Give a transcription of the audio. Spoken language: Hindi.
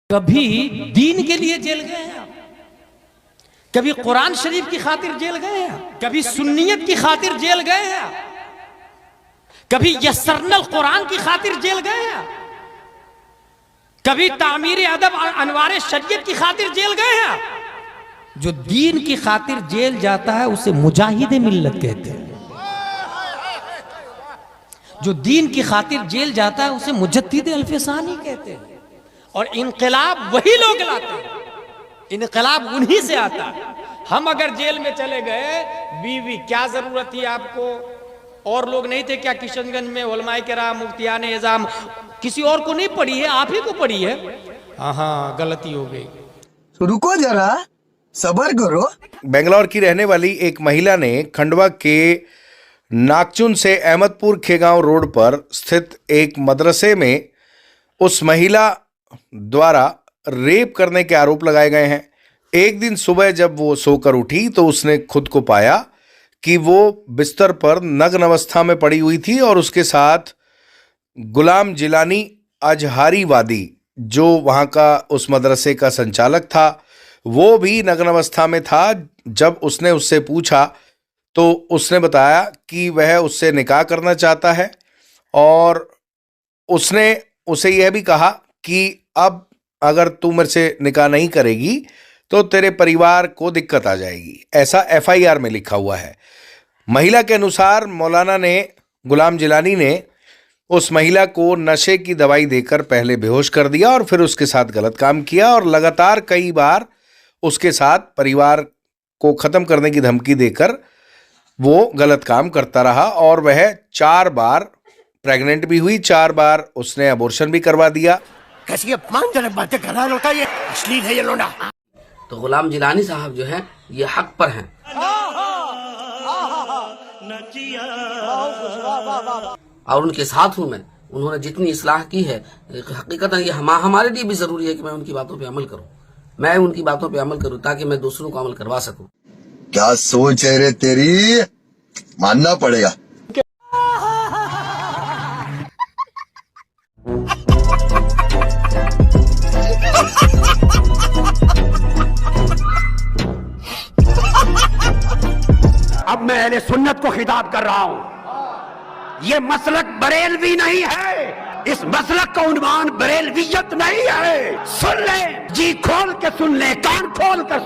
कभी दीन के लिए जेल गए हैं आप? कभी कुरान शरीफ की खातिर जेल गए हैं? कभी सुन्नियत की खातिर जेल गए हैं? कभी यस्सरनल कुरान की खातिर जेल गए हैं? कभी तामीर अदब अनवार शरीयत की खातिर जेल गए हैं? जो दीन की खातिर जेल जाता है उसे मुजाहिदे मिल्लत कहते हैं। जो दीन की खातिर जेल जाता है उसे मुजद्दिद अल्फसानी कहते हैं। और इनकलाब वही लोग लाते हैं, इनकलाब उन्हीं से आता है। हम अगर जेल में चले गए, बीवी क्या जरूरत थी आपको? और लोग नहीं थे क्या किशनगंज में? उलमाए किराम, मुफ्तियान एजाम, किसी और को नहीं पड़ी है, आप ही को पड़ी है। हाँ, गलती हो गई, तो रुको जरा, सब्र करो। बेंगलौर की रहने वाली एक महिला ने खंडवा के नागचुन से अहमदपुर खेगांव रोड पर स्थित एक मदरसे में उस महिला द्वारा रेप करने के आरोप लगाए गए हैं। एक दिन सुबह जब वो सोकर उठी तो उसने खुद को पाया कि वो बिस्तर पर नग्न अवस्था में पड़ी हुई थी और उसके साथ गुलाम जिलानी अजहारी वादी, जो वहाँ का उस मदरसे का संचालक था, वो भी नग्न अवस्था में था। जब उसने उससे पूछा तो उसने बताया कि वह उससे निकाह करना चाहता है और उसने उसे यह भी कहा कि अब अगर तू मेरे से निकाह नहीं करेगी तो तेरे परिवार को दिक्कत आ जाएगी। ऐसा एफआईआर में लिखा हुआ है। महिला के अनुसार मौलाना ने, गुलाम जिलानी ने उस महिला को नशे की दवाई देकर पहले बेहोश कर दिया और फिर उसके साथ गलत काम किया और लगातार कई बार उसके साथ परिवार को ख़त्म करने की धमकी देकर वो गलत काम करता रहा और वह 4 बार प्रेग्नेंट भी हुई, 4 बार उसने अबॉर्शन भी करवा दिया। कैसी अपमानजनक बातें कर रहा है लड़का, ये अश्लील है ये लोना। तो गुलाम जिलानी साहब जो हैं ये हक पर हैं और उनके साथ हूं मैं। उन्होंने जितनी इस्लाह की है, हकीकतन ये हमारे लिए भी जरूरी है कि मैं उनकी बातों पे अमल करूं। मैं उनकी बातों पे अमल करूं ताकि मैं दूसरों को अमल करवा सकूं। क्या सोच है रे तेरी, मानना पड़ेगा। अब मैं अहले सुन्नत को खिताब कर रहा हूं। ये मसलक बरेलवी नहीं है, इस मसलक का उन्वान बरेलवियत नहीं है। सुन ले, जी खोल के सुन ले, कान खोल कर सुन।